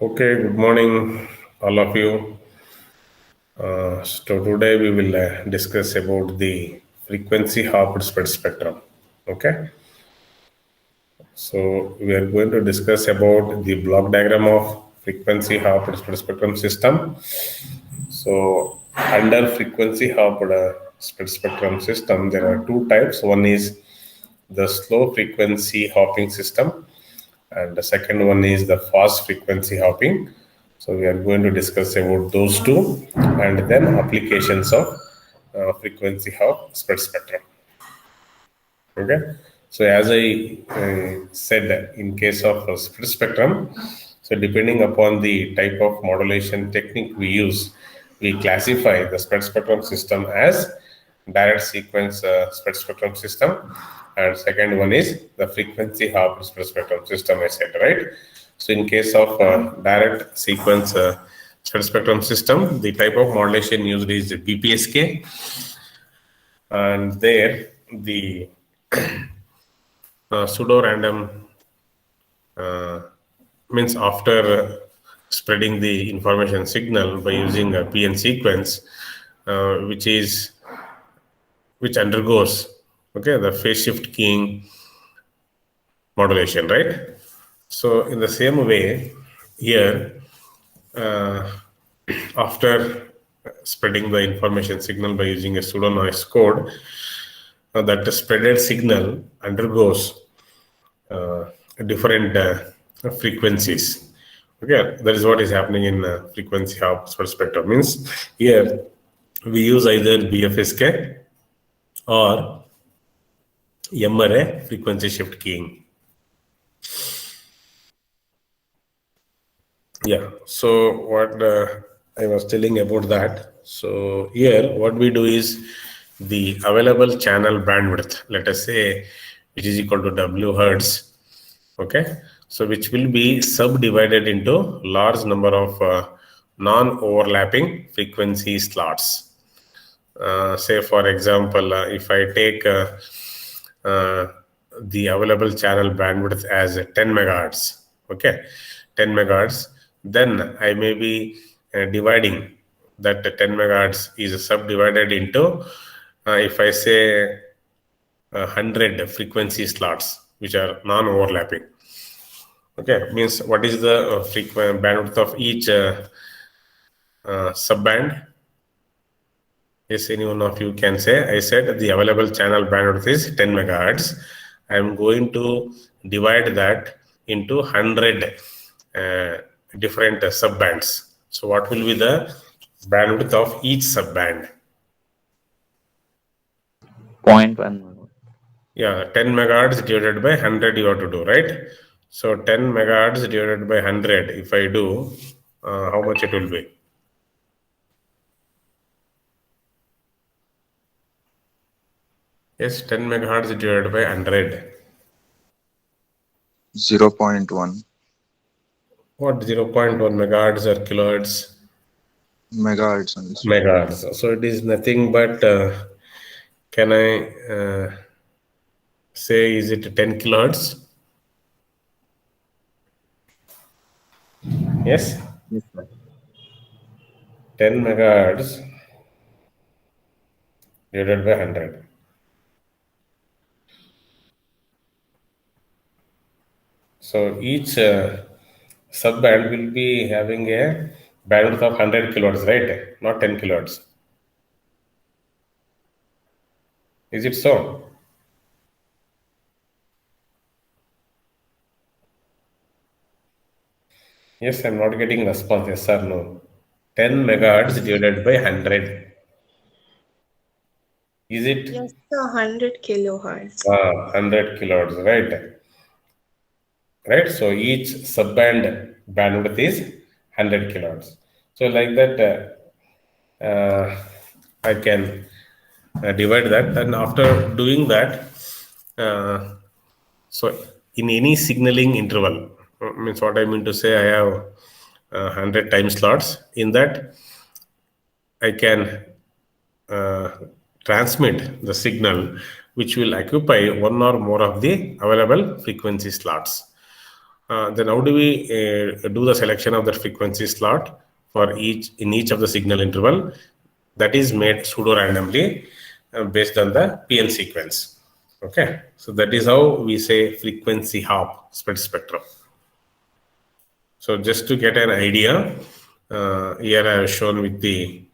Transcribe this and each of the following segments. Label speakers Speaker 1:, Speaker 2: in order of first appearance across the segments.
Speaker 1: Okay, good morning, all of you. So today we will discuss about the frequency hopped spread spectrum. Okay, so we are going to discuss about the block diagram of frequency hopped spread spectrum system. So under frequency hopped spread spectrum system, there are two types. One is the slow frequency hopping system, and the second one is the fast frequency hopping. So we are going to discuss about those two and then applications of frequency hop spread spectrum. Okay. So as I said, in case of spread spectrum, so depending upon the type of modulation technique we use, we classify the spread spectrum system as direct sequence spread spectrum system, and second one is the frequency hop spread spectrum system, I said, right? So in case of direct sequence spread spectrum system, the type of modulation used is BPSK, and there the pseudo random means after spreading the information signal by using a PN sequence, which undergoes the phase shift keying modulation, right? So in the same way here, after spreading the information signal by using a pseudo noise code, that spreaded signal undergoes different frequencies. Okay, that is what is happening in frequency hop spread spectrum. Means here we use either BFSK or MRA frequency shift keying. Yeah, so what I was telling about that. So here what we do is the available channel bandwidth, let us say, which is equal to W hertz. Okay, so which will be subdivided into large number of non-overlapping frequency slots. Say for example, if I take the available channel bandwidth as 10 megahertz, okay, 10 megahertz, then I may be dividing that 10 megahertz is subdivided into, if I say 100 frequency slots which are non-overlapping. Okay, means what is the frequency bandwidth of each subband? Yes, any one of you can say. I said the available channel bandwidth is 10 megahertz. I am going to divide that into 100 different subbands. So what will be the bandwidth of each subband?
Speaker 2: 0.1.
Speaker 1: Yeah, 10 megahertz divided by 100 you have to do, right? So 10 megahertz divided by 100, if I do, how much it will be? Yes, 10 megahertz divided by 100.
Speaker 3: 0.1
Speaker 1: What 0.1 megahertz or kilohertz?
Speaker 3: megahertz.
Speaker 1: Megahertz. So it is nothing but, can I say, is it 10 kilohertz? Yes?
Speaker 2: Yes, sir.
Speaker 1: 10 megahertz divided by 100. So each subband will be having a bandwidth of 100 kilohertz, right? Not 10 kilohertz. Is it so? Yes, I'm not getting response. Yes or no? 10 megahertz divided by 100. Is it?
Speaker 4: Yes, sir, 100 kilohertz.
Speaker 1: 100 kilohertz, right? Right. So each subband bandwidth is 100 kilohertz. So like that, I can divide that. And after doing that, so in any signaling interval, means what I mean to say, I have 100 time slots. In that, I can transmit the signal which will occupy one or more of the available frequency slots. then how do we do the selection of the frequency slot for each of the signal interval? That is made pseudo-randomly based on the PN sequence. Okay, so that is how we say frequency hop spread spectrum. So just to get an idea, here I have shown with the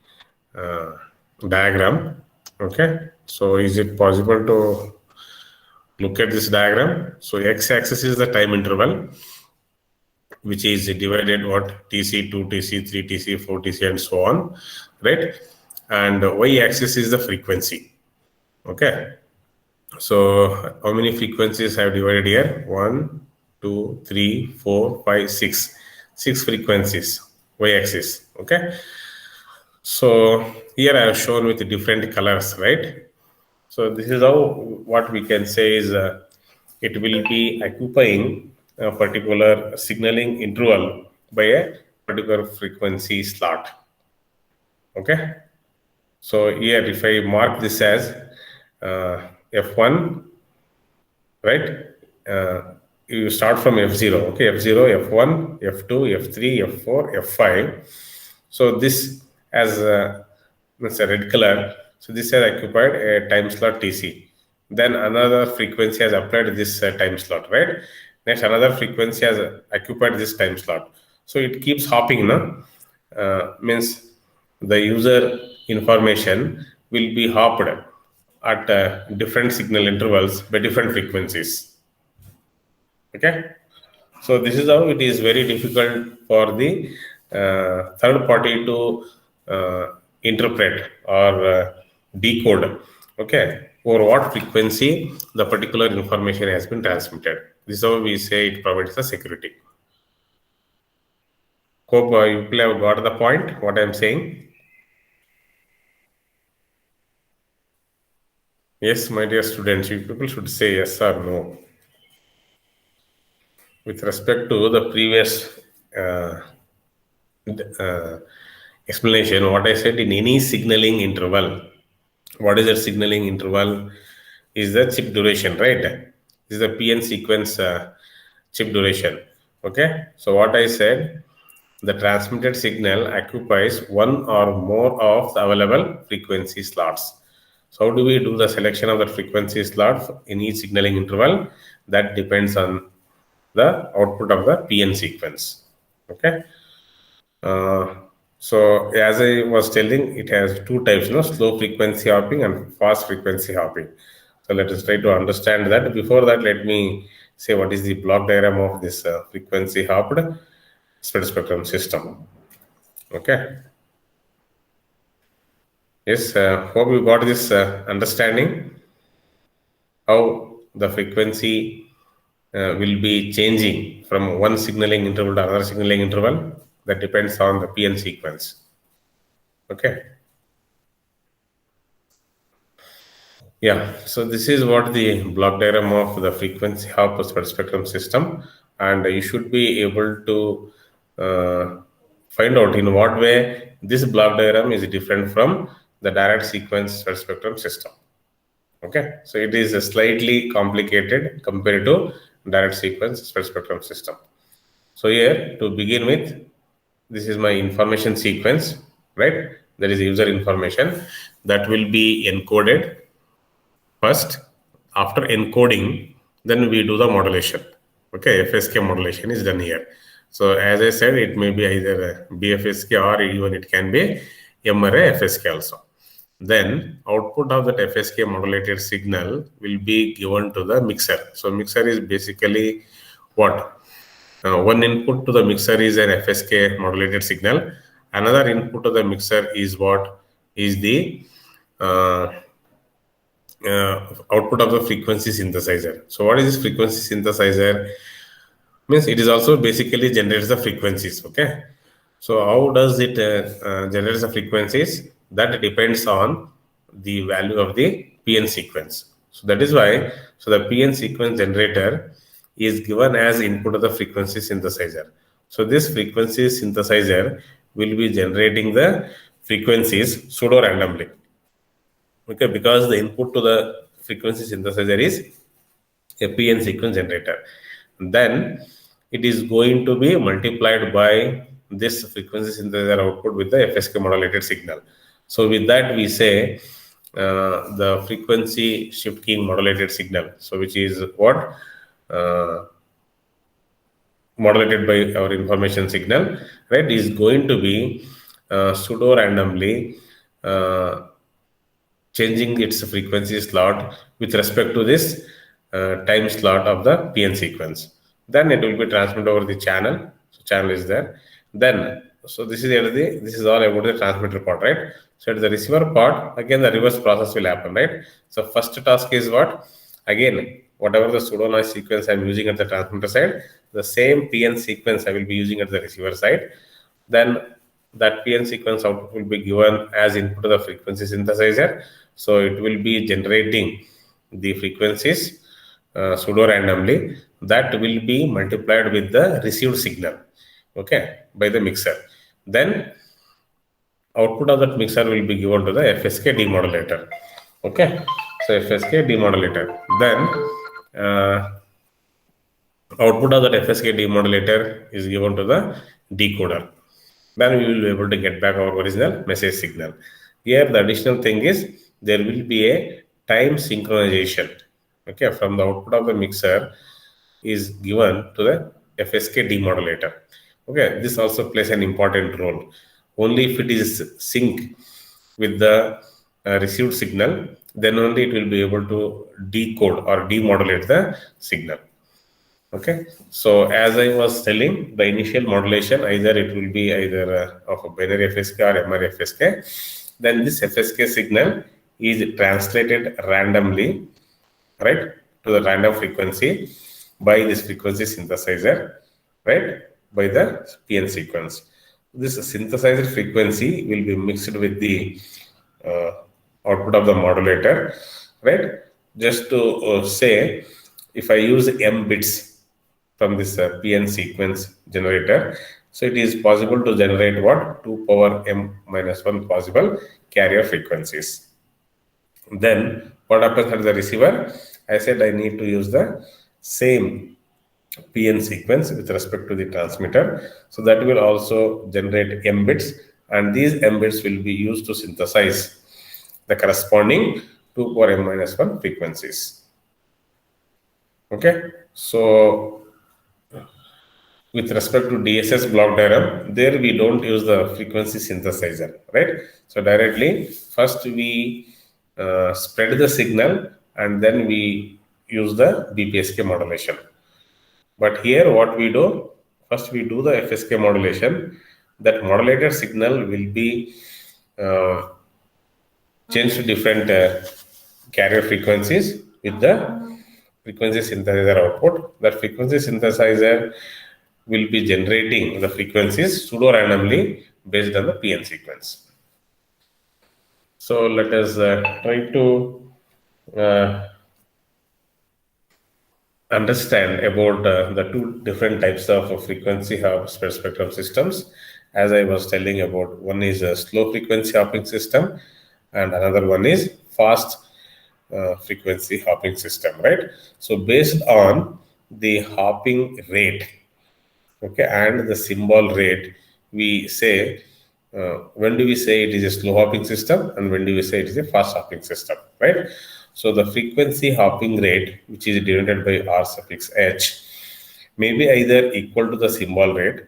Speaker 1: diagram. Okay, so is it possible to look at this diagram? So x-axis is the time interval, which is divided what TC, 2 TC, 3 TC, 4 TC, and so on, right? And y-axis is the frequency. Okay, so how many frequencies I have divided here? 1, 2, 3, 4, 5, 6. 6 frequencies, y-axis. Okay, so here I have shown with different colors, right? So this is how what we can say is it will be occupying a particular signaling interval by a particular frequency slot. Okay, so here if I mark this as F1, right? You start from F0, okay, F0, F1, F2, F3, F4, F5. So this as it's a red color. So this has occupied a time slot TC. Then another frequency has applied this time slot, right? Next, another frequency has occupied this time slot. So it keeps hopping, no? Means the user information will be hopped at different signal intervals by different frequencies. Okay, so this is how it is very difficult for the third party to interpret or decode, okay, over what frequency the particular information has been transmitted. This is how we say it provides the security. Hope you people have got the point, what I am saying. Yes, my dear students, you people should say yes or no. With respect to the previous explanation, what I said, in any signaling interval, what is that signaling interval? Is the chip duration, right? This is the PN sequence chip duration. Okay, so what I said, the transmitted signal occupies one or more of the available frequency slots. So how do we do the selection of the frequency slot in each signaling interval? That depends on the output of the PN sequence. Okay. So as I was telling, it has two types, slow frequency hopping and fast frequency hopping. So let us try to understand that. Before that, let me say what is the block diagram of this frequency hopped spread spectrum system. Okay. Yes, hope you got this understanding how the frequency will be changing from one signaling interval to another signaling interval. That depends on the PN sequence. Okay. Yeah, so this is what the block diagram of the frequency hop spread spectrum system, and you should be able to find out in what way this block diagram is different from the direct sequence spread spectrum system. Okay, so it is slightly complicated compared to direct sequence spread spectrum system. So here, to begin with, this is my information sequence, right? That is user information that will be encoded first. After encoding, then we do the modulation. Okay, FSK modulation is done here. So as I said, it may be either a BFSK or even it can be MRA FSK also. Then output of that FSK modulated signal will be given to the mixer. So mixer is basically what? One input to the mixer is an FSK modulated signal. Another input to the mixer is what is the output of the frequency synthesizer. So what is this frequency synthesizer? Means it is also basically generates the frequencies. Okay. So how does it generate the frequencies? That depends on the value of the PN sequence. So that is why, so the PN sequence generator is given as input of the frequency synthesizer. So this frequency synthesizer will be generating the frequencies pseudo-randomly. Okay, because the input to the frequency synthesizer is a PN sequence generator. Then it is going to be multiplied by this frequency synthesizer output with the FSK modulated signal. So with that we say the frequency shift keying modulated signal, so which is what modulated by our information signal, right, is going to be pseudo randomly changing its frequency slot with respect to this time slot of the PN sequence. Then it will be transmitted over the channel. So channel is there. Then, so this is all about the transmitter part, right? So at the receiver part, again the reverse process will happen, right? So first task is what? Again, whatever the pseudo noise sequence I'm using at the transmitter side, the same PN sequence I will be using at the receiver side. Then that PN sequence output will be given as input to the frequency synthesizer. So it will be generating the frequencies pseudo randomly, that will be multiplied with the received signal, okay, by the mixer. Then output of that mixer will be given to the FSK demodulator, okay. So FSK demodulator, then output of that FSK demodulator is given to the decoder. Then we will be able to get back our original message signal. Here the additional thing is there will be a time synchronization, okay, from the output of the mixer is given to the FSK demodulator. Okay, this also plays an important role. Only if it is sync with the received signal, then only it will be able to decode or demodulate the signal. Okay, so as I was telling, the initial modulation either it will be either of a binary FSK or MR FSK. Then this FSK signal is translated randomly, right, to the random frequency by this frequency synthesizer, right, by the PN sequence. This synthesizer frequency will be mixed with the output of the modulator, right? Just to say, if I use M bits from this PN sequence generator, so it is possible to generate what? 2 power m minus 1 possible carrier frequencies. Then what happens at the receiver? I said I need to use the same PN sequence with respect to the transmitter. So that will also generate M bits, and these M bits will be used to synthesize the corresponding 2 power m minus 1 frequencies. Okay, so with respect to DSS block diagram, there we don't use the frequency synthesizer, right? So directly, first we spread the signal and then we use the BPSK modulation. But here what we do, first we do the FSK modulation. That modulated signal will be changed to different carrier frequencies with the frequency synthesizer output. That frequency synthesizer will be generating the frequencies pseudo randomly based on the PN sequence. So let us try to understand about the two different types of frequency spread spectrum systems. As I was telling about, one is a slow frequency hopping system and another one is fast frequency hopping system, right? So based on the hopping rate, okay, and the symbol rate, we say when do we say it is a slow hopping system and when do we say it is a fast hopping system, right? So the frequency hopping rate, which is denoted by R suffix h, may be either equal to the symbol rate,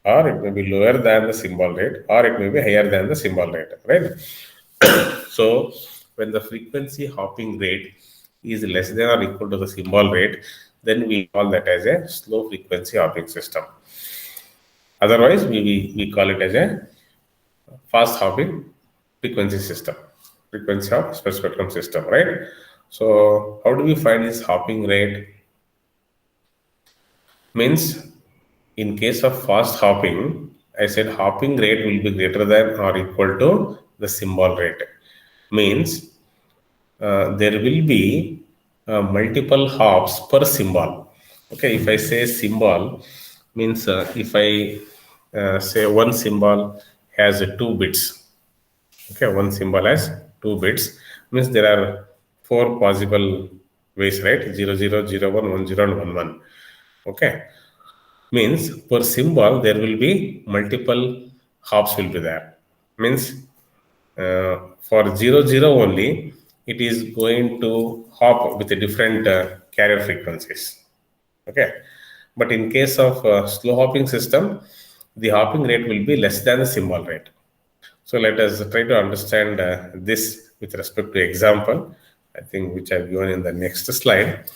Speaker 1: or it may be lower than the symbol rate, or it may be higher than the symbol rate, right? So when the frequency hopping rate is less than or equal to the symbol rate, then we call that as a slow frequency hopping system. Otherwise, we call it as a fast hopping frequency system, frequency hop spread spectrum system, right? So how do we find this hopping rate? Means in case of fast hopping, I said hopping rate will be greater than or equal to the symbol rate. Means there will be multiple hops per symbol. Okay, if I say symbol, means if I say one symbol has 2 bits. Okay, one symbol has 2 bits. Means there are 4 possible ways, right? 0, 0, 0, 1, 1, 0, and 1, 1. Okay. Means per symbol there will be multiple hops will be there. Means for 0 0 only, it is going to hop with a different carrier frequencies. Okay, but in case of slow hopping system, the hopping rate will be less than the symbol rate. So let us try to understand this with respect to example, I think, which I've given in the next slide.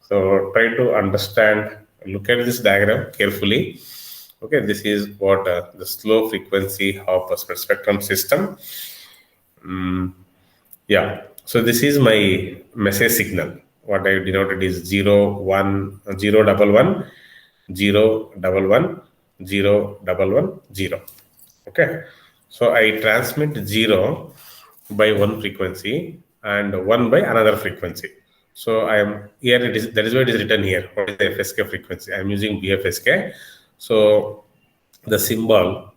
Speaker 1: So try to understand, look at this diagram carefully. Okay, this is what the slow frequency hop spectrum system. Yeah, so this is my message signal. What I denoted is 0 1 0 1 1 0 1 1 0 1 1 0. Okay, so I transmit 0 by one frequency and 1 by another frequency. So I am here, it is, that is why it is written here. What is the FSK frequency? I am using BFSK. So the symbol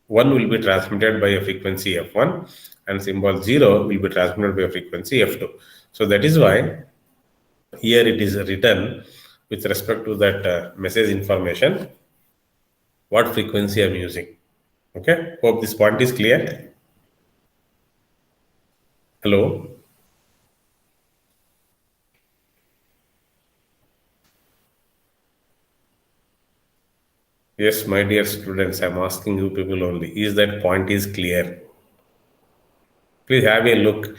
Speaker 1: 1 will be transmitted by a frequency f1 and symbol 0 will be transmitted by a frequency f2. So that is why here it is written with respect to that message information what frequency I am using. Okay, hope this point is clear. Hello. Yes, my dear students, I am asking you people only. Is that point is clear? Please have a look.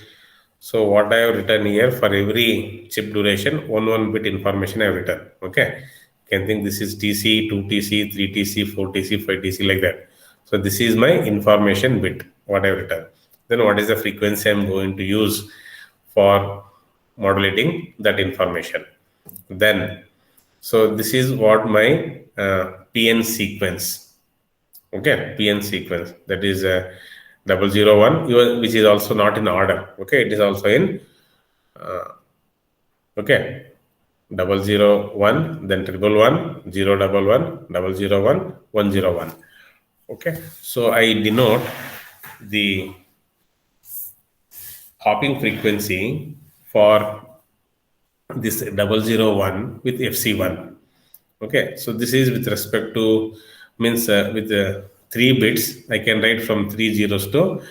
Speaker 1: So what I have written here, for every chip duration, one bit information I have written. Okay. You can think this is TC, 2TC, 3TC, 4TC, 5TC, like that. So this is my information bit, what I have written. Then what is the frequency I am going to use for modulating that information. Then, so this is what my PN sequence. Okay, PN sequence, that is 001, which is also not in order. Okay, it is also in okay, 001, then 111, 011, 001, 101. Okay, so I denote the hopping frequency for this 001 with FC1. Okay, so this is with respect to, means with 3 bits, I can write from 3 zeros to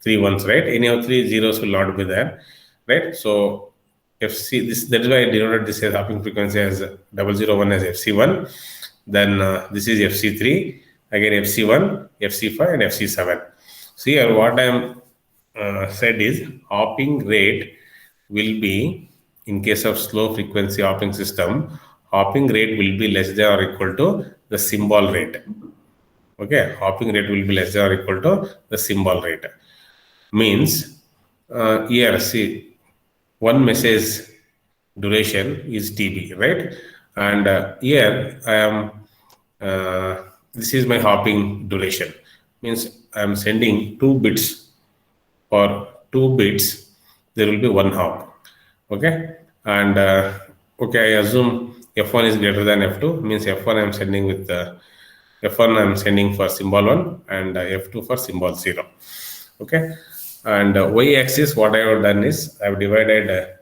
Speaker 1: 3 ones, right? Any of 3 zeros will not be there, right? So FC, this, that is why I denoted this as hopping frequency as 001 as FC1. Then this is FC3, again FC1, FC5, and FC7. So here what I am said is hopping rate will be, in case of slow frequency hopping system, hopping rate will be less than or equal to the symbol rate. Okay, hopping rate will be less than or equal to the symbol rate. Means here, see, one message duration is TB, right? And here I am, this is my hopping duration. Means I am sending 2 bits. For 2 bits, there will be 1 hop. Okay, and okay, I assume f1 is greater than f2, means f1 I am sending with f1 I am sending for symbol 1 and f2 for symbol 0. Okay, and y-axis, what I have done is I have divided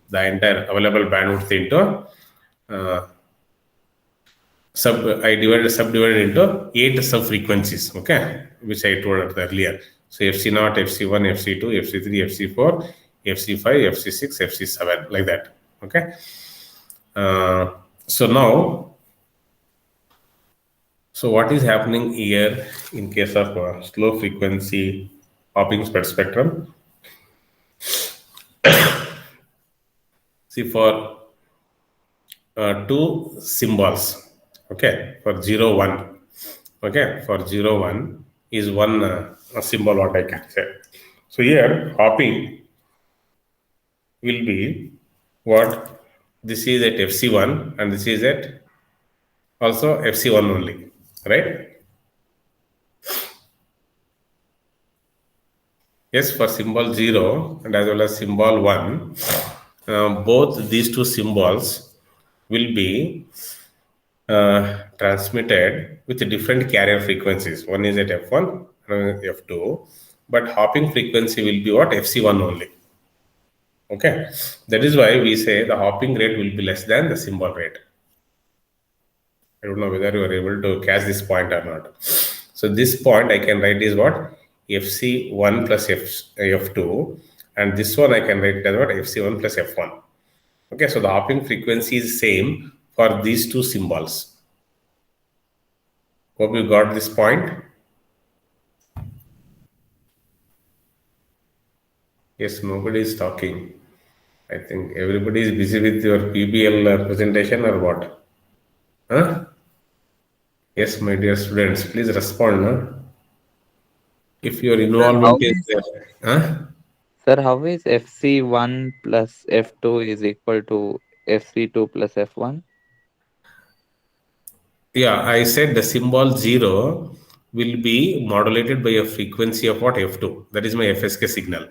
Speaker 1: the entire available bandwidth into subdivided into 8 sub frequencies. Okay, which I told earlier. So FC0, FC1, FC2, FC3, FC4, FC5, FC6, FC7, like that. Okay. So now, so what is happening here in case of slow frequency hopping spectrum? See, for 2 symbols, okay, for 0 1, okay, for 0 1 is one a symbol, what I can say. So here hopping will be what, this is at FC1 and this is at also FC1 only, right? Yes, for symbol 0 and as well as symbol 1, both these 2 symbols will be transmitted with different carrier frequencies. One is at f1, another at f2, but hopping frequency will be what, FC1 only. Okay, that is why we say the hopping rate will be less than the symbol rate. I don't know whether you are able to catch this point or not. So this point I can write is what? FC1 plus F2, and this one I can write as what? FC1 plus F1. Okay, so the hopping frequency is same for these two symbols. Hope you got this point. Yes, nobody is talking. I think everybody is busy with your PBL presentation or what? Huh? Yes, my dear students, please respond. Huh? If your involvement is there. Huh?
Speaker 2: Sir, how is FC1 plus F2 is equal to FC2 plus F1?
Speaker 1: Yeah, I said the symbol 0 will be modulated by a frequency of what? F2. That is my FSK signal.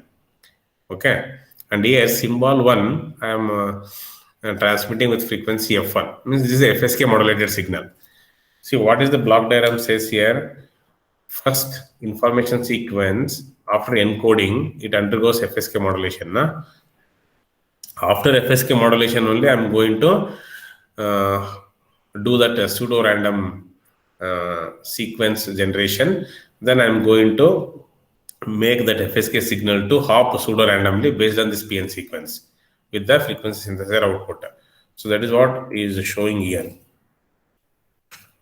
Speaker 1: Okay. And here symbol 1, I am transmitting with frequency F1. Means this is a FSK modulated signal. See what is the block diagram says here. First information sequence, after encoding, it undergoes FSK modulation. Na? After FSK modulation only, I am going to do that pseudo random sequence generation. Then I am going to make that FSK signal to hop pseudo randomly based on this PN sequence with the frequency synthesizer output. So that is what is showing here.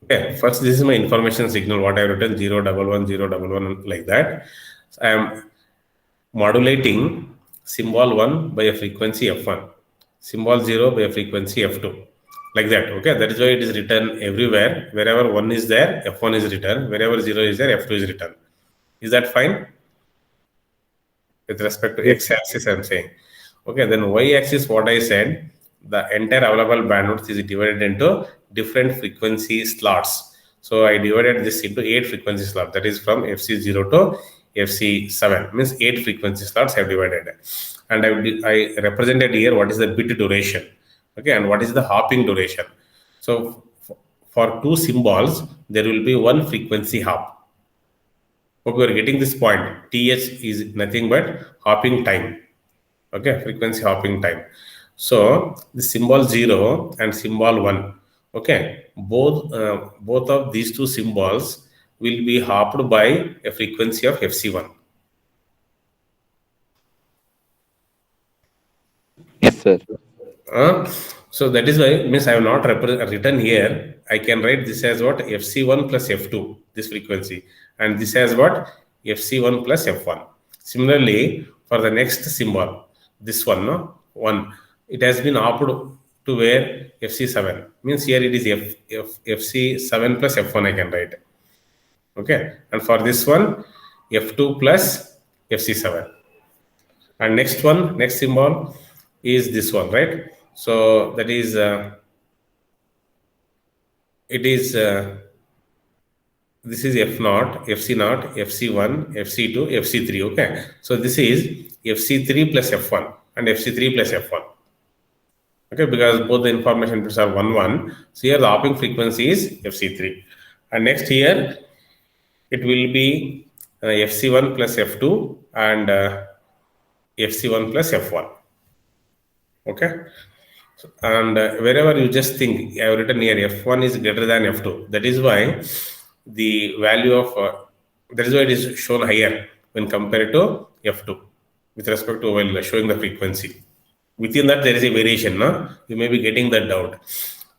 Speaker 1: Okay, first this is my information signal, what I have written 011, 011 like that. So I am modulating symbol 1 by a frequency F1, symbol 0 by a frequency F2, like that. Okay, that is why it is written everywhere. Wherever 1 is there, F1 is written. Wherever 0 is there, F2 is written. Is that fine? With respect to x-axis, I'm saying. Okay, then y-axis, what I said, the entire available bandwidth is divided into different frequency slots. So I divided this into 8 frequency slots. That is from FC0 to FC7. Means 8 frequency slots I have divided. And I represented here what is the bit duration. Okay, and what is the hopping duration. So for two symbols, there will be one frequency hop. Hope you are getting this point. TH is nothing but hopping time. Okay, frequency hopping time. So the symbol 0 and symbol 1. Okay, both of these two symbols will be hopped by a frequency of FC1.
Speaker 2: Yes, sir.
Speaker 1: So that is why, means I have not written here. I can write this as what? FC1 plus F2, this frequency. And this as what? FC1 plus F1. Similarly, for the next symbol, this one, no? 1, it has been hopped to where? FC7. Means here it is FC7 plus F1 I can write. Okay. And for this one, F2 plus FC7. And next one, next symbol is this one, right? So that is, this is F0, FC0, FC1, FC2, FC3, okay? So this is FC3 plus F1 and FC3 plus F1. Okay, because both the information bits are 1, 1. So here the hopping frequency is FC3. And next here, it will be FC1 plus F2 and FC1 plus F1. Okay. And wherever you just think, I have written here F1 is greater than F2. That is why the value of, that is why it is shown higher when compared to F2 with respect to while showing the frequency. Within that, there is a variation. No? You may be getting that doubt.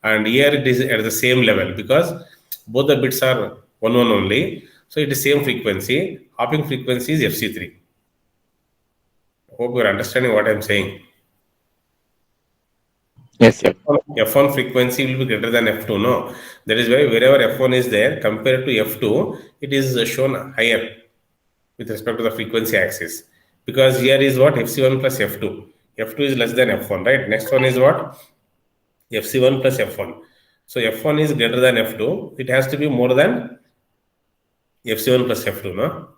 Speaker 1: And here it is at the same level because both the bits are 1, 1 only. So it is same frequency. Hopping frequency is FC3. Hope you are understanding what I am saying.
Speaker 2: Yes, sir.
Speaker 1: F1 frequency will be greater than F2, no? That is why wherever F1 is there, compared to F2, it is shown higher with respect to the frequency axis. Because here is what? FC1 plus F2. F2 is less than F1, right? Next one is what? FC1 plus F1. So F1 is greater than F2. It has to be more than FC1 plus F2, no?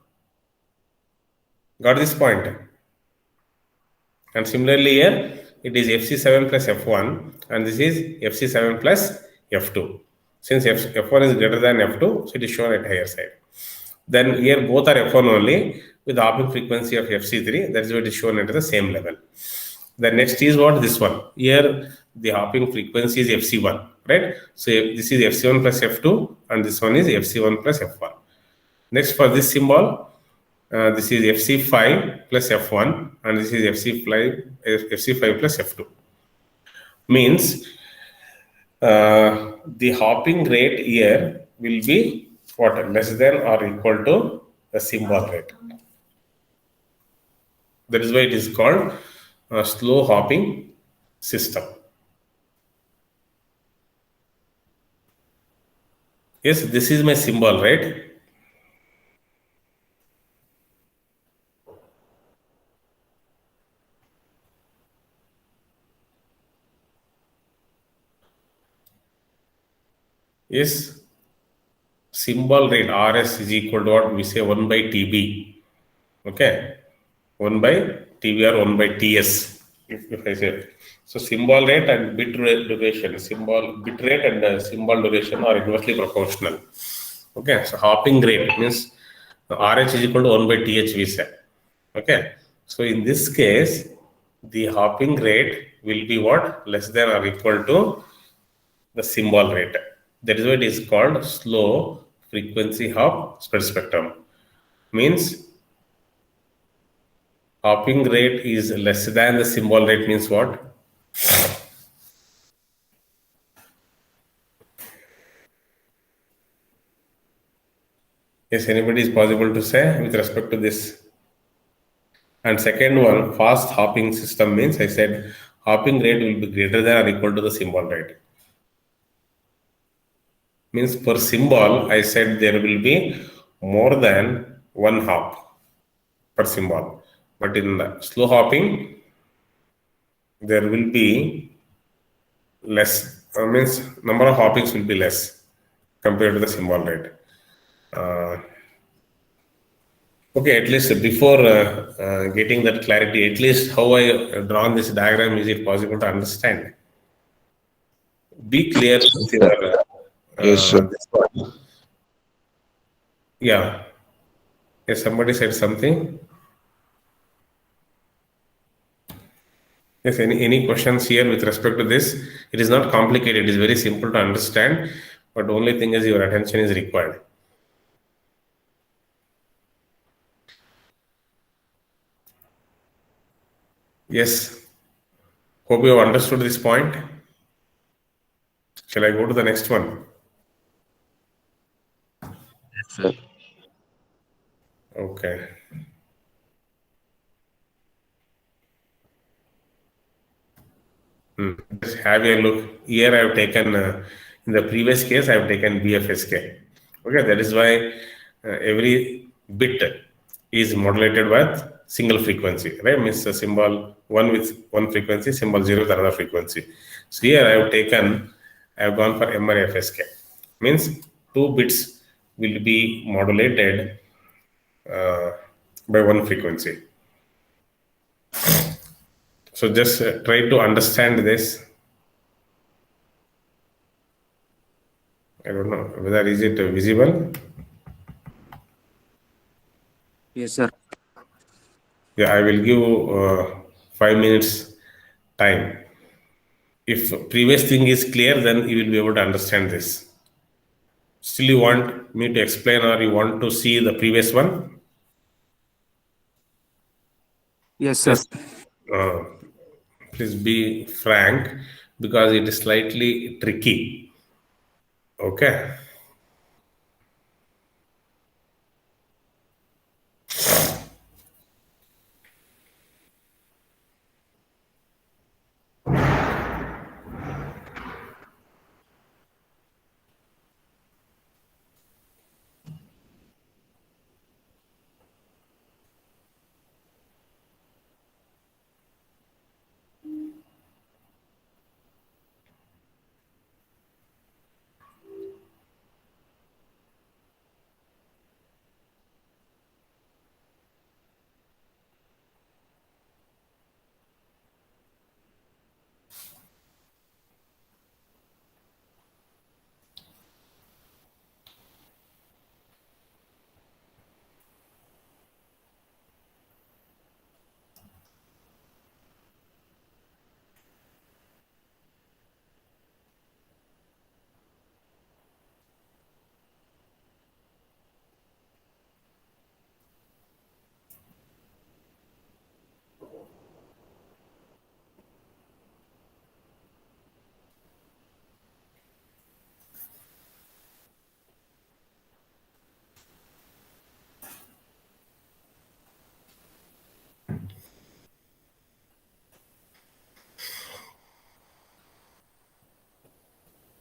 Speaker 1: Got this point? And similarly here, it is FC7 plus F1 and this is FC7 plus F2. Since F1 is greater than F2, so it is shown at higher side. Then here both are F1 only with the hopping frequency of FC3. That is why it is shown at the same level. The next is what? This one. Here the hopping frequency is FC1 right? So this is FC1 plus F2, and this one is FC1 plus F1. Next, for this symbol, this is FC5 plus F1, and this is FC5 plus F2. Means the hopping rate here will be what? Less than or equal to the symbol rate. That is why it is called a slow hopping system. Yes, this is my symbol, right? Yes, symbol rate RS is equal to what we say 1 by TB. Okay, 1 by TB or 1 by TS, if I say. So symbol rate and bit rate duration, symbol bit rate and symbol duration are inversely proportional. Okay, so hopping rate means RH is equal to 1 by TH we say. Okay, so in this case, the hopping rate will be what? Less than or equal to the symbol rate. That is why it is called slow frequency hop spread spectrum. Means hopping rate is less than the symbol rate means what? Yes, anybody is possible to say with respect to this? And second one, fast hopping system means I said hopping rate will be greater than or equal to the symbol rate. Means per symbol, I said there will be more than one hop per symbol. But in the slow hopping, there will be less. Means number of hoppings will be less compared to the symbol rate. Okay, at least before getting that clarity, at least how I drawn this diagram, is it possible to understand? Be clear with your
Speaker 3: Yes, sir.
Speaker 1: this one. Yeah. Yes, somebody said something. Yes, any questions here with respect to this? It is not complicated, it is very simple to understand, but only thing is your attention is required. Yes. Hope you have understood this point. Shall I go to the next one?
Speaker 2: Yes, sir.
Speaker 1: Okay. Just have a look. Here I have taken, in the previous case, I have taken BFSK. Okay, that is why every bit is modulated with single frequency, right? Means the symbol 1 with one frequency, symbol 0 with another frequency. So here I have gone for MRFSK. Means 2 bits will be modulated by one frequency. So just try to understand this. I don't know whether is it visible.
Speaker 5: Yes, sir.
Speaker 1: Yeah, I will give 5 minutes time. If previous thing is clear, then you will be able to understand this. Still, you want me to explain or you want to see the previous one?
Speaker 5: Yes, sir.
Speaker 1: Uh, please be frank because it is slightly tricky. Okay.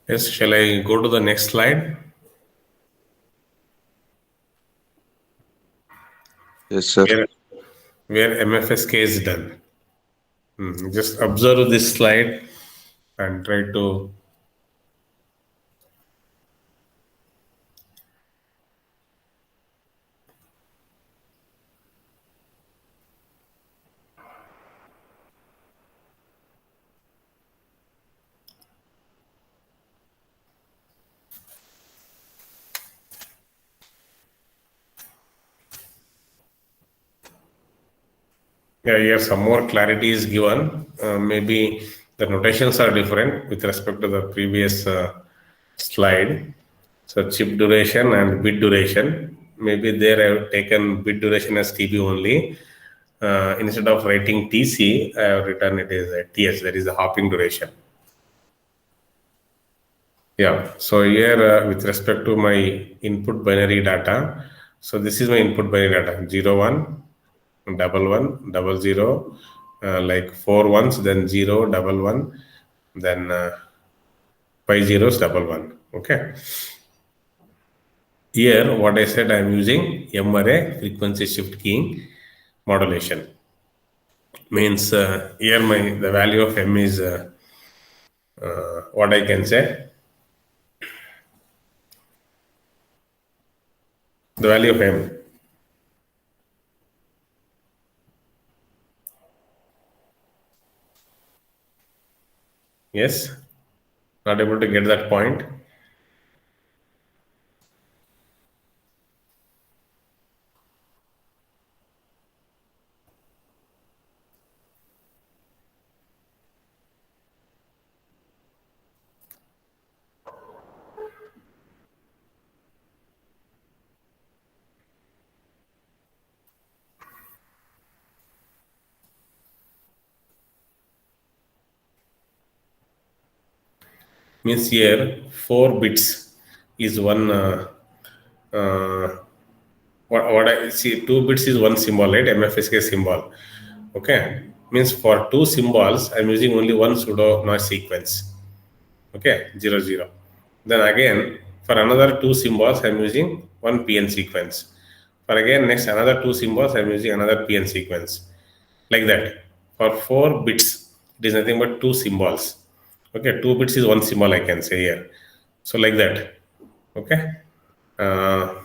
Speaker 1: Yes, shall I go to the next slide?
Speaker 3: Yes, sir.
Speaker 1: Where MFSK is done. Just observe this slide and try to. Yeah, here some more clarity is given. Maybe the notations are different with respect to the previous slide. So chip duration and bit duration. Maybe there I have taken bit duration as TB only. Instead of writing TC, I have written it as a TH, that is the hopping duration. Yeah, so here with respect to my input binary data, so this is my input binary data 0, 1, 1, 1, 0, like 4 ones, then 0, 1, 1, then 5 zeros, 1, 1. Okay. Here, what I said, I am using M array frequency shift keying modulation. Means here the value of M is what I can say. The value of M. Yes, not able to get that point. Means here 4 bits is one. What I see, 2 bits is one symbol, right? MFSK symbol. Okay, means for 2 symbols, I'm using only one pseudo noise sequence. Okay, 0, 0. Then again, for another 2 symbols, I'm using one PN sequence. For again, next another 2 symbols, I'm using another PN sequence. Like that. For 4 bits, it is nothing but 2 symbols. Okay, 2 bits is one symbol, I can say here. So like that. Okay. Oh.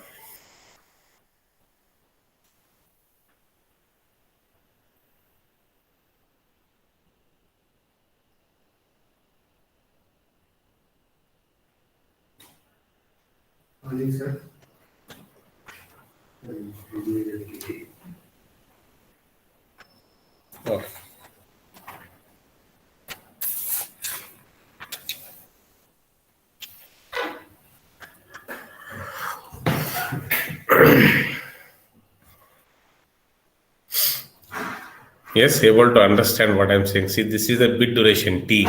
Speaker 1: Yes, able to understand what I'm saying. See, this is a bit duration T,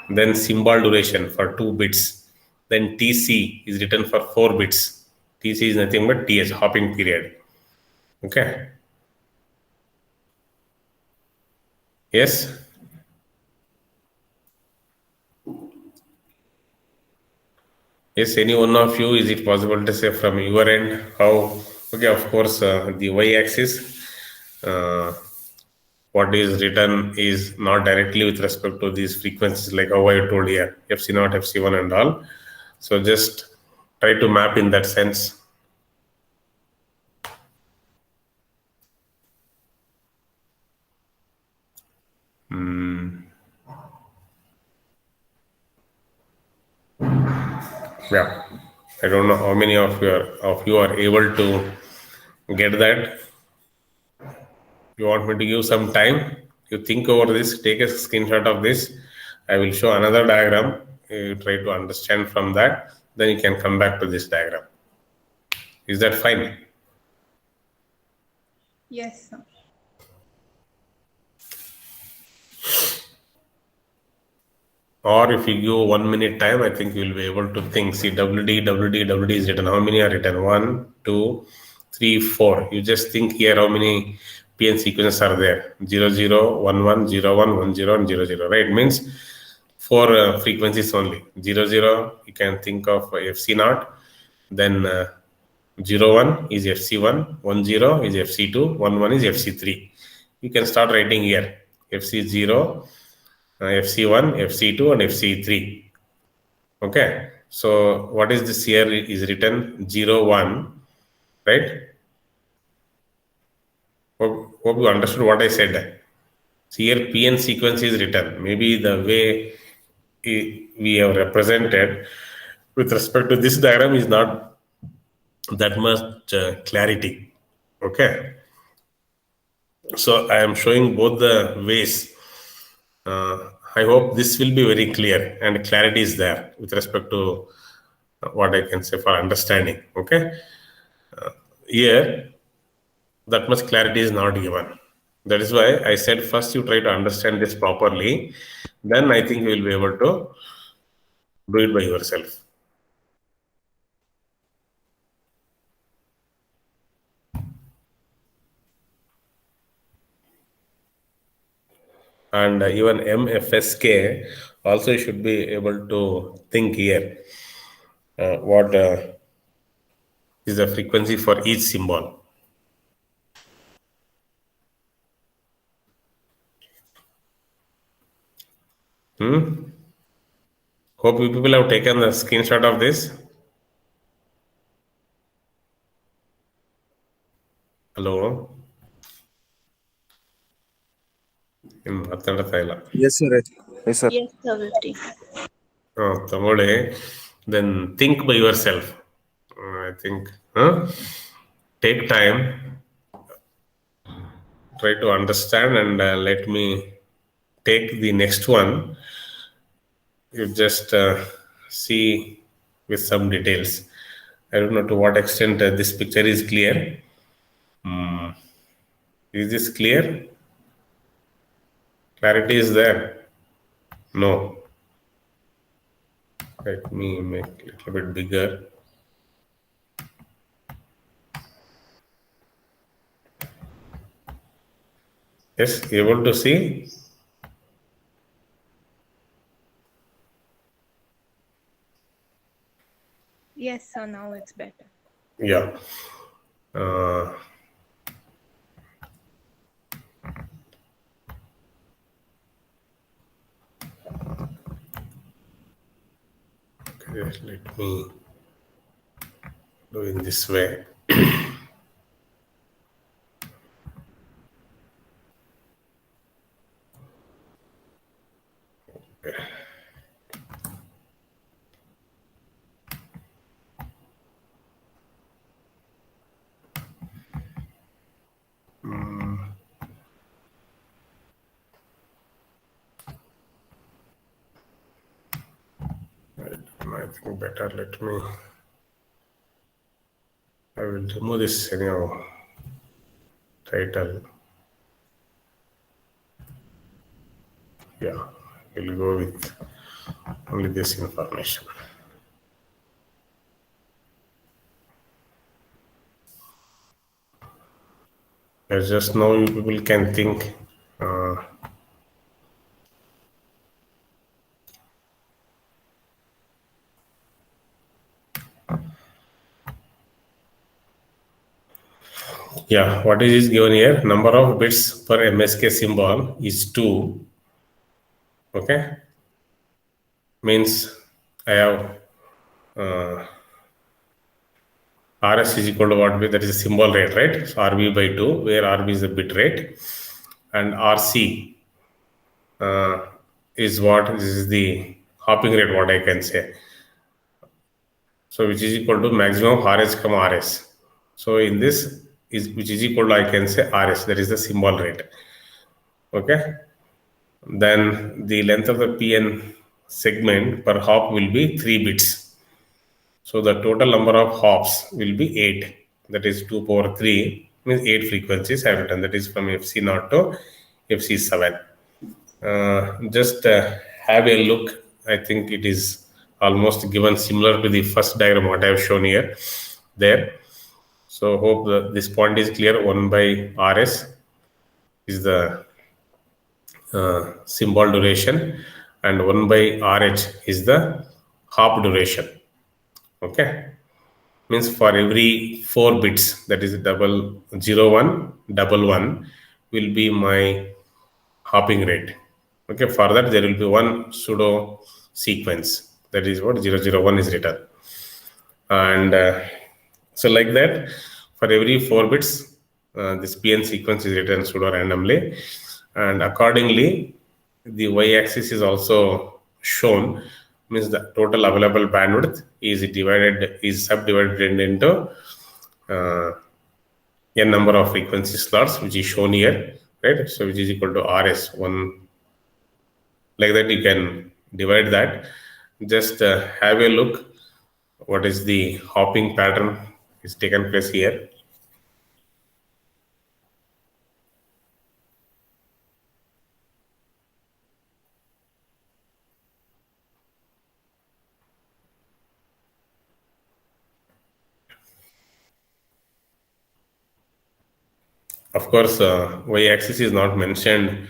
Speaker 1: then symbol duration for 2 bits, then TC is written for 4 bits. TC is nothing but TH, hopping period. Okay. Yes. Yes, any one of you, is it possible to say from your end how? Okay, of course, the y-axis, what is written is not directly with respect to these frequencies, like how I told here, FC0, FC1 and all. So just try to map in that sense. Yeah, I don't know how many of you are able to get that. You want me to give some time? You think over this, take a screenshot of this. I will show another diagram. You try to understand from that. Then you can come back to this diagram. Is that fine?
Speaker 4: Yes, sir.
Speaker 1: Or if you give 1 minute time, I think you will be able to think. See, WD is written. How many are written? 1, 2, 3, 4. You just think here how many PN sequences are there. 0, 0, 1, 1, 0, 1, 1, 0, and 0, 0. Right? Means four frequencies only. 0, 0, you can think of FC0. Then 0, 1 is FC1, 1, 0 is FC2, 1, 1 is FC3. You can start writing here FC0, FC1, FC2, and FC3. Okay. So what is this here is written 0, 1, right? Hope you understood what I said. So here PN sequence is written. Maybe the way we have represented with respect to this diagram is not that much clarity. Okay. So I am showing both the ways. I hope this will be very clear and clarity is there with respect to what I can say for understanding. Okay. Here, that much clarity is not given. That is why I said first you try to understand this properly. Then I think you will be able to do it by yourself. And even MFSK also you should be able to think here what is the frequency for each symbol. Hope you people have taken the screenshot of this. Hello.
Speaker 3: Yes, sir. Yes, sir.
Speaker 4: Yes, sir, 50.
Speaker 1: Then think by yourself. I think take time, try to understand, and let me take the next one. You just see with some details. I don't know to what extent this picture is clear. Is this clear? Clarity is there? No. Let me make it a little bit bigger. Yes, able to see?
Speaker 4: Yes, sir, now it's better.
Speaker 1: Yeah. Okay, let me do in this way. Okay. I think better let me. I will remove this anyhow title. Yeah, we'll go with only this information. As just now, you people can think. Yeah, what is given here? Number of bits per MSK symbol is 2. Okay. Means I have RS is equal to what? That is a symbol rate, right? So RB by 2, where RB is the bit rate. And RC is what? This is the hopping rate, what I can say. So which is equal to maximum of RH, RS. So in this, which is equal to, I can say, RS, that is the symbol rate. Okay. Then the length of the PN segment per hop will be 3 bits. So the total number of hops will be 8. That is 2 power 3, means 8 frequencies I have written. That is from FC0 to FC7. Just have a look. I think it is almost given similar to the first diagram what I have shown here. There. So hope this point is clear. 1 by RS is the symbol duration, and 1 by RH is the hop duration. Okay, means for every 4 bits, that is 00111 will be my hopping rate. Okay, for that there will be one pseudo sequence, that is what 001 is written. And so like that, for every 4 bits, this PN sequence is written pseudo randomly, and accordingly the y-axis is also shown, means the total available bandwidth is subdivided into n number of frequency slots, which is shown here, right? So which is equal to RS1. Like that, you can divide that. Just have a look what is the hopping pattern is taken place here. Of course, y-axis is not mentioned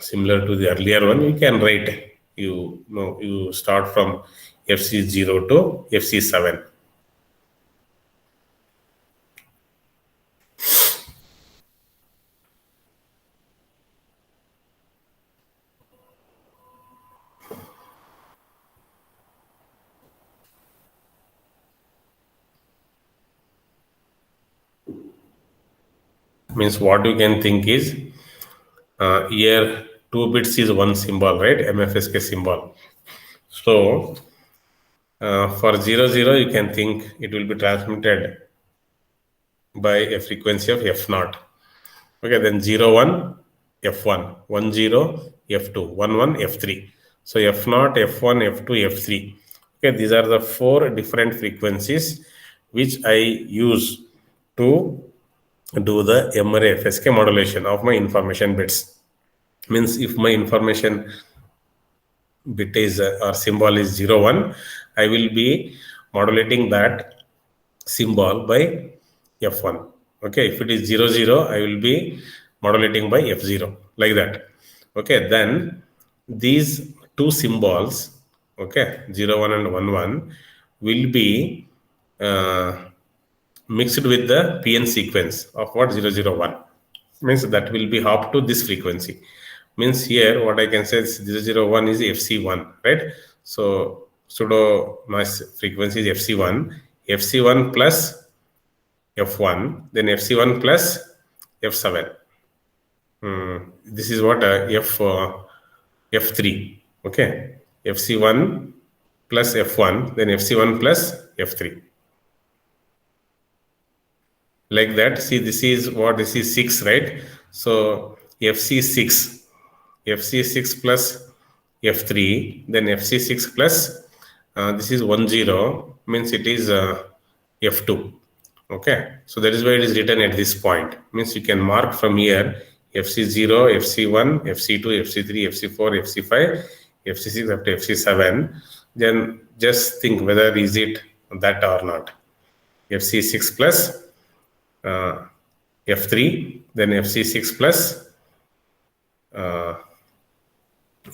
Speaker 1: similar to the earlier one. You can write, you start from FC0 to FC7. Means what you can think is, here 2 bits is one symbol, right? MFSK symbol. So for 00, you can think it will be transmitted by a frequency of F0. Okay, then 01 F1, 10 F2, 11 F3. So F0, F1, F2, F3. Okay, these are the 4 different frequencies which I use to do the M-array FSK modulation of my information bits. Means if my information bit is or symbol is 01, I will be modulating that symbol by F1. Okay, if it is 00, I will be modulating by F0, like that. Okay, then these 2 symbols, okay, 01 and 11, will be mixed with the PN sequence of what 001. Means that will be hopped to this frequency. Means here what I can say is 001 is FC1, right? So pseudo noise frequency is FC1, FC1 plus F1, then FC1 plus F7. This is what F3. Okay, FC1 plus F1, then FC1 plus F3. Like that. See, this is what, this is 6, right? So FC6 plus F3, then FC6 plus this is 10, means it is F2. Okay, so that is why it is written at this point. Means you can mark from here FC0, FC1, FC2, FC3, FC4, FC5, FC6 up to FC7. Then just think whether is it that or not. FC6 plus F3, then FC6 plus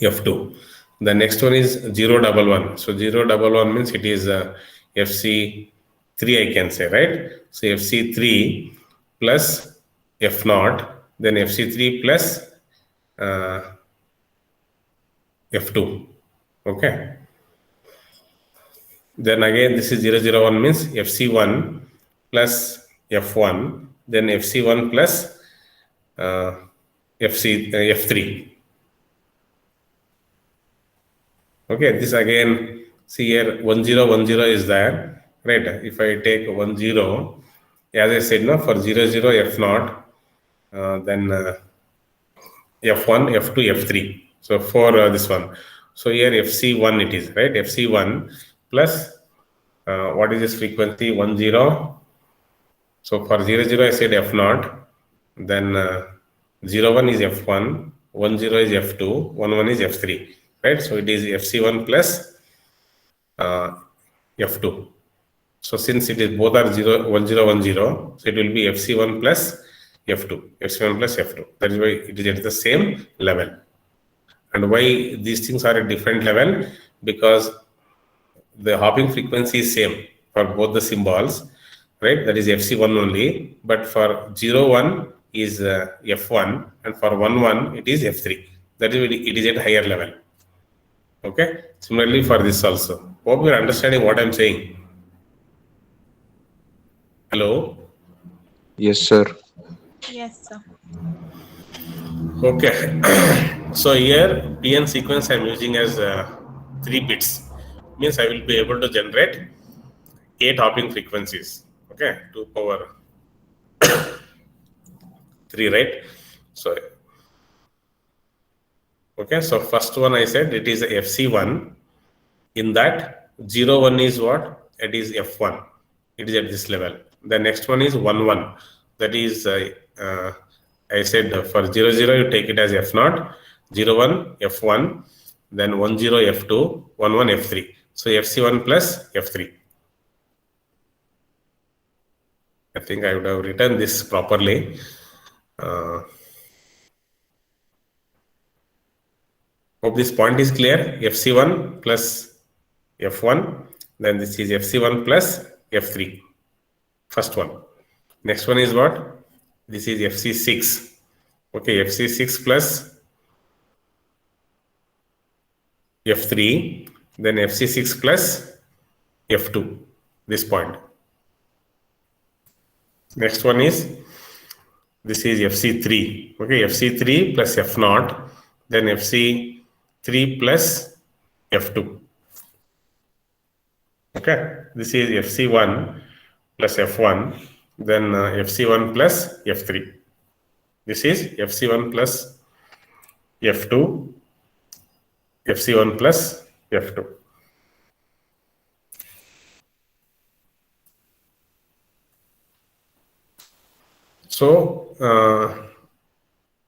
Speaker 1: F2. The next one is 011. So 011 means it is FC3, I can say, right? So FC3 plus F0, then FC3 plus F2. Okay. Then again, this is 001 means FC1 plus F1, then FC1 plus F3. Okay, this again, see here 1010 is there, right? If I take 10, as I said, no, for 00 F0, then F1, F2, F3. So for this one, so here FC1 it is, right? FC1 plus what is this frequency? 10. So for 00 I said F0, then 01 is F1, 10 is F2, 11 is F3, right? So it is FC1 plus F2. So since it is both are 1010, so it will be FC1 plus F2, FC1 plus F2. That is why it is at the same level. And why these things are at different level? Because the hopping frequency is same for both the symbols, right? That is FC1 only, but for 0, 1 is F1, and for 1, 1 it is F3. That is, it is at higher level. Okay. Similarly for this also. Hope you are understanding what I am saying. Hello.
Speaker 3: Yes, sir.
Speaker 4: Yes, sir.
Speaker 1: Okay. So here PN sequence I am using as 3 bits. Means I will be able to generate 8 hopping frequencies. Okay, 2 power 3, right? So okay, so first one I said it is FC1. In that 0, 1 is what? It is F1. It is at this level. The next one is 1, 1. That is I said for 0, 0 you take it as F0, 0, 1 F1, then 1, 0 F2, 1, 1 F3. So FC1 plus F3. I think I would have written this properly. Hope this point is clear. FC1 plus F1, then this is FC1 plus F3. First one. Next one is what? This is FC6. Okay, FC6 plus F3, then FC6 plus F2. This point. Next one is, this is FC3. Okay, FC3 plus F0, then FC3 plus F2. Okay, this is FC1 plus F1, then FC1 plus F3. This is FC1 plus F2, FC1 plus F2. So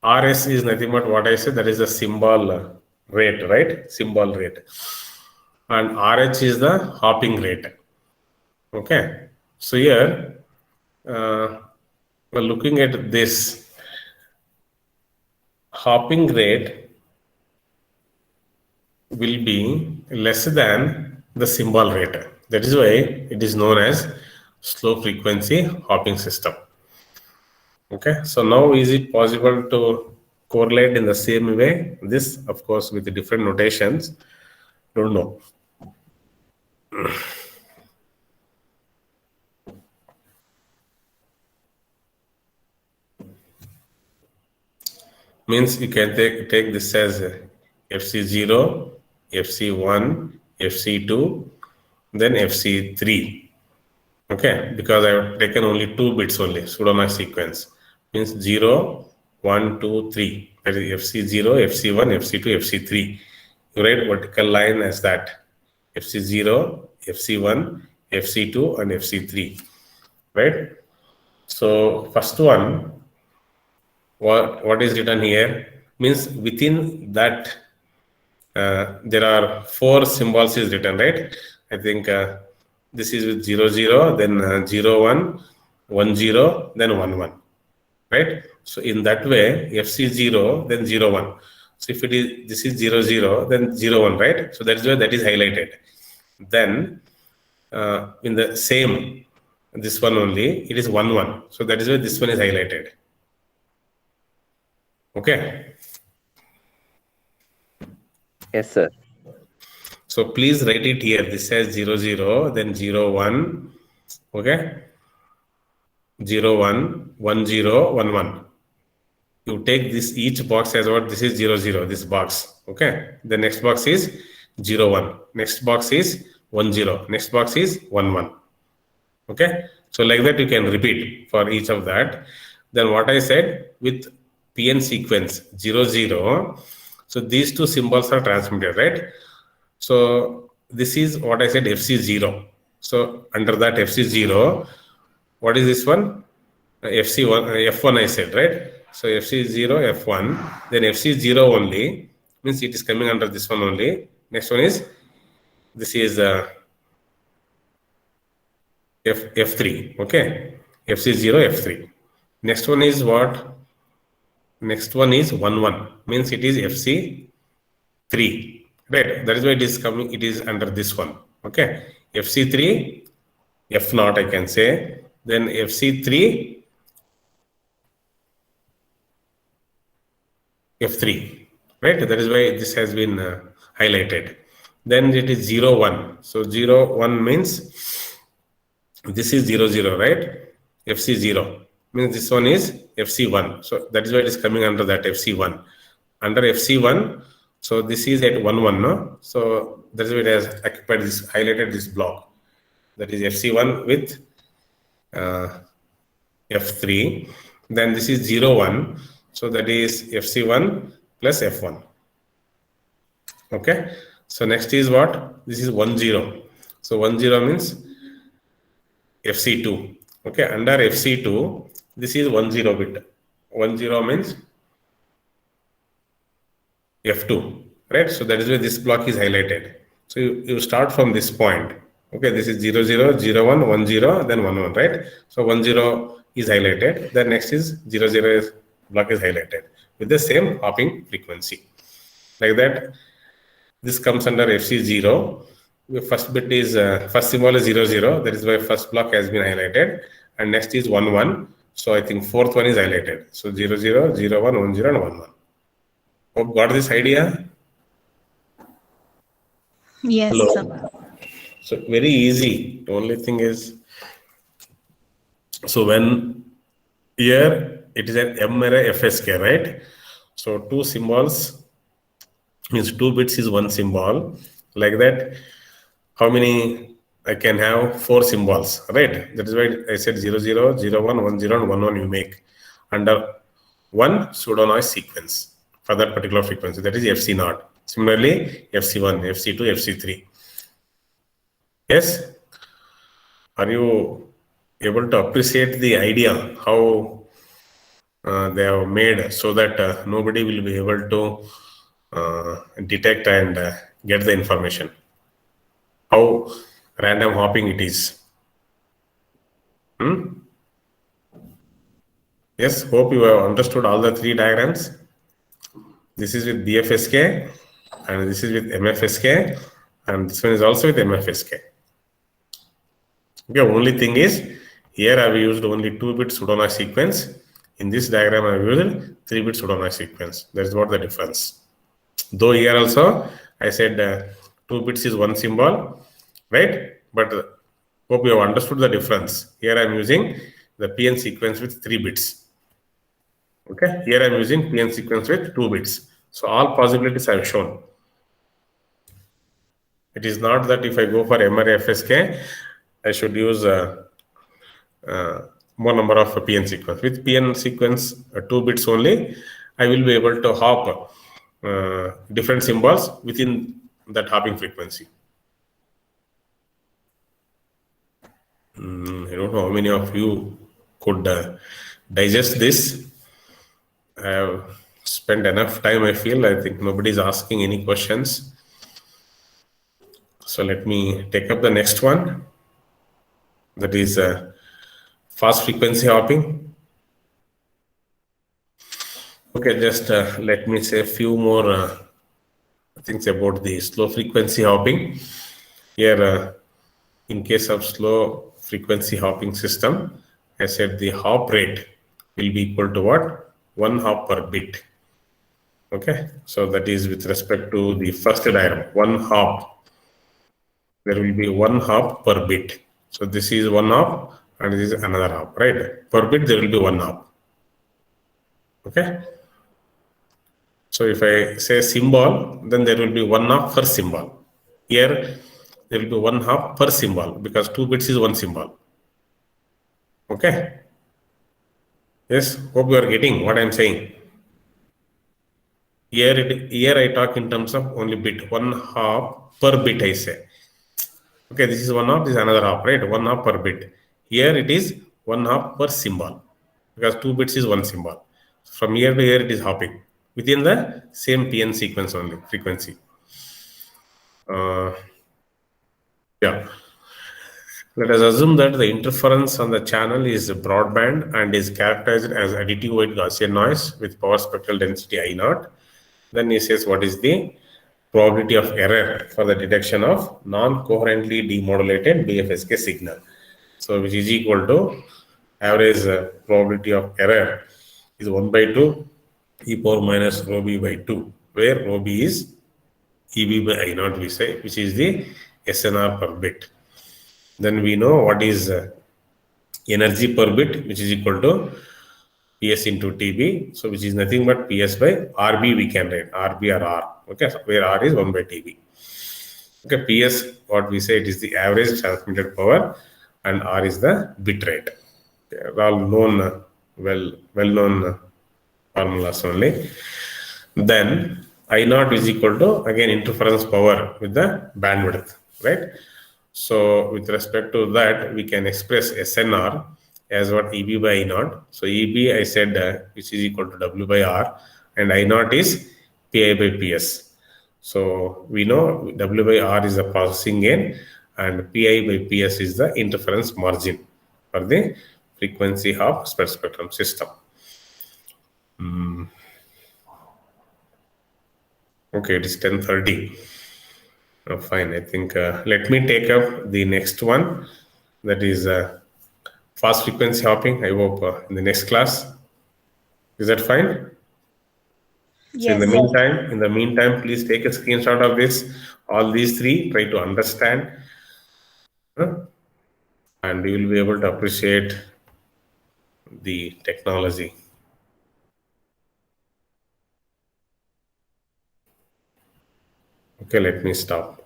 Speaker 1: RS is nothing but what I said, that is the symbol rate, right? Symbol rate. And RH is the hopping rate. Okay. So here, we're looking at this hopping rate will be less than the symbol rate. That is why it is known as slow frequency hopping system. Okay, so now is it possible to correlate in the same way? This, of course, with the different notations. Don't know. Means you can take this as FC0, FC1, FC2, then FC3. Okay, because I have taken only 2 bits only, pseudo-max sequence. Means 0, 1, 2, 3. That is FC0, FC1, FC2, FC3. You write vertical line as that. FC0, FC1, FC2, and FC3. Right? So first one, what is written here? Means within that there are 4 symbols is written, right? I think this is with 0, 0, then 0, 1, 1, 0, then 1, 1. Right? So in that way, FC0, then 0, 1. So if it is, this is 0, 0, then 0, 1, right? So that is why that is highlighted. Then in the same, this one only, it is 1, 1. So that is why this one is highlighted. Okay.
Speaker 2: Yes, sir.
Speaker 1: So please write it here. This says 0, 0, then 0, 1. Okay. 0, 1, 1, 0, 1, 1. You take this each box as what? This is 0, 0, this box. Okay. The next box is 0, 1. Next box is 1, 0. Next box is 1, 1. Okay. So like that you can repeat for each of that. Then what I said with PN sequence 0, 0. So these 2 symbols are transmitted, right? So this is what I said FC0. So under that FC0, what is this one? FC1, F1 I said, right? So FC0, F1, then FC0 only, means it is coming under this one only. Next one is, this is F3, okay? FC0, F3. Next one is what? Next one is 1, 1, means it is FC1, 3, right? That is why it is coming, it is under this one. Okay, FC3, F0 I can say, then FC3, F3, right? That is why this has been highlighted. Then it is 0, 1. So 0, 1 means this is 0, 0, right? FC0 means this one is FC1. So that is why it is coming under that FC1. Under FC1, so this is at 1, 1, no? So that is why it has occupied this, highlighted this block. That is FC1 with F3. Then this is 0, 1. So that is FC1 plus F1. Okay. So next is what? This is 1, 0. So 1, 0 means FC2. Okay. Under FC2, this is 1, 0 bit. 1, 0 means F2. Right. So that is why this block is highlighted. So you start from this point. Okay. This is 0, 0, 0, 1, 1, 0, then 1, 1, right? So 1, 0 is highlighted. Then next is 0, 0 block is highlighted with the same hopping frequency. Like that, this comes under FC0. The first bit is, first symbol is 0, 0. That is why first block has been highlighted. And next is 1, 1. So I think fourth one is highlighted. So 0, 0, 0, 1, 1, 0, and 1, 1. Hope got this idea?
Speaker 4: Yes,
Speaker 1: Hello.
Speaker 4: sir.
Speaker 1: So very easy. The only thing is, so when here it is an M array FSK, right? So two symbols means 2 bits is one symbol. Like that, how many I can have? 4 symbols, right? That is why I said 0, 0, 0, 1, 1, 0, and 1, 1 you make under one pseudo noise sequence for that particular frequency. That is FC0. Similarly, FC1, FC2, FC3. Yes? Are you able to appreciate the idea how they have made so that nobody will be able to detect and get the information? How random hopping it is. Yes, hope you have understood all the 3 diagrams. This is with BFSK, and this is with MFSK, and this one is also with MFSK. Okay, only thing is, here I have used only 2-bit pseudo-noise sequence. In this diagram, I have used 3-bit pseudo-noise sequence. That is what the difference. Though here also, I said 2 bits is one symbol, right? But hope you have understood the difference. Here I am using the PN sequence with 3 bits. Okay, here I am using PN sequence with 2 bits. So all possibilities I have shown. It is not that if I go for MRA FSK, I should use more number of PN sequence. With PN sequence 2 bits only, I will be able to hop different symbols within that hopping frequency. I don't know how many of you could digest this. I have spent enough time, I feel. I think nobody is asking any questions. So let me take up the next one. That is fast frequency hopping. Okay, just let me say a few more things about the slow frequency hopping. Here, in case of slow frequency hopping system, I said the hop rate will be equal to what? 1 hop per bit. Okay, so that is with respect to the first diagram, 1 hop. There will be 1 hop per bit. So this is 1 hop and this is another hop, right? Per bit there will be 1 hop. Okay. So if I say symbol, then there will be 1 hop per symbol. Here there will be 1 hop per symbol because 2 bits is 1 symbol. Okay. Yes, hope you are getting what I am saying. Here I talk in terms of only bit, 1 hop per bit I say. Okay, this is 1 hop, this is another hop, right? 1 hop per bit. Here it is 1 hop per symbol because 2 bits is 1 symbol. From here to here it is hopping within the same PN sequence only, frequency. Yeah. Let us assume that the interference on the channel is broadband and is characterized as additive white Gaussian noise with power spectral density I0. Then he says what is the probability of error for the detection of non-coherently demodulated BFSK signal. So which is equal to average probability of error is 1 by 2 e power minus rho b by 2, where rho b is EB by I naught, we say, which is the SNR per bit. Then we know what is energy per bit, which is equal to PS into TB. So which is nothing but PS by RB we can write, RB or R. Okay, so where R is 1 by TB. Okay, PS, what we say, it is the average transmitted power, and R is the bit rate. Okay, all known, well-known formulas only. Then I naught is equal to, again, interference power with the bandwidth, right? So with respect to that, we can express SNR as what EB by I naught. So EB, I said, which is equal to W by R, and I naught is PI by PS. So we know W by R is the processing gain, and PI by PS is the interference margin for the frequency half spread spectrum system. Okay, it is 10:30. Oh, fine, I think let me take up the next one, that is fast frequency hopping. I hope in the next class. Is that fine? So in the meantime, please take a screenshot of this, all these three, try to understand, and you will be able to appreciate the technology. Okay, let me stop.